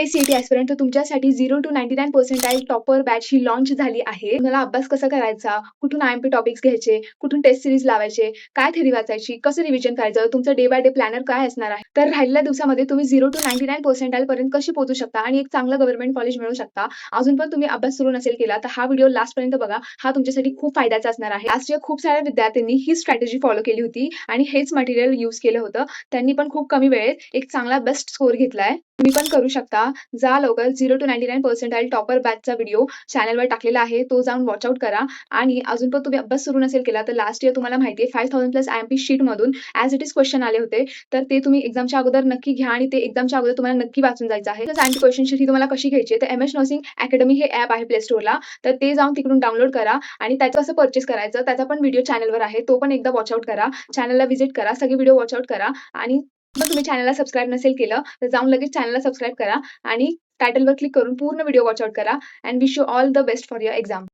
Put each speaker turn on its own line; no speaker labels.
CET aspirant तुमच्यासाठी 0 to 99 percentile topper batch he launch झाली आहे. तुम्हाला अभ्यास कसा करायचा, कुठून आय-एम-पी टॉपिक्स घ्यायचे, कुठून टेस्ट सीरीज लावायचे, काय थेरी वाचायची, कसं रिव्हिजन करायचं, तुमचं डे बाय डे प्लॅनर काय असणार आहे. तर राहिलेल्या दिवसामध्ये तुम्ही 0 to 99 पर्सेंटाइल पर्यंत कशी पोहोचू शकता आणि एक चांगलं गव्हर्नमेंट कॉलेज मिळवू शकता. अजून पण तुम्ही अभ्यास सुरू नसेल केला तर हा व्हिडिओ लास्टपर्यंत बघा. हा तुमच्यासाठी खूप फायद्याचा असणार आहे. लास्ट इयर खूप साऱ्या विद्यार्थ्यांनी ही स्ट्रॅटेजी फॉलो केली होती आणि हेच मटेरियल यूज केलं होतं. त्यांनी पण खूप कमी वेळेत एक चांगला बेस्ट स्कोर घेतलाय. तुम्ही पण करू शकता. जा लवकर 0 to 99 पर्सेंटाइल टॉपर बॅचचा व्हिडिओ चॅनलवर टाकलेला आहे. तो जाऊन वॉच आउट करा आणि अजून पण तुम्ही अभ्यास सुरू नसेल केला तर लास्ट इयर तुम्हाला माहिती आहे 5000+ आय-एम-पी शीटमधून ॲज इट इज क्वेश्चन आले होते. तर ते तुम्ही एक्झामच्या अगोदर नक्की घ्या आणि ते एक्झामच्या अगोदर तुम्हाला नक्की वाचून जायचं आहे. आय-एम-पी क्वेश्चन शीट ही तुम्हाला कशी घ्यायची आहे तर एम-एच नर्सिंग अकॅडमी हे ॲप आहे प्ले स्टोअरला. तर ते जाऊन तिकडून डाउनलोड करा आणि त्याचं कसं परचेस करायचं त्याचा पण व्हिडिओ चॅनलवर आहे. तो पण एकदा वॉच आउट करा. चॅनलला व्हिजिट करा. सगळे व्हिडिओ वॉच आउट करा आणि मग तुम्ही चॅनलला सबस्क्राईब नसेल केलं तर जाऊन लगेच चॅनलला सबस्क्राईब करा आणि टायटलवर क्लिक करून पूर्ण व्हिडिओ वॉच आउट करा and wish you all the best for your exam.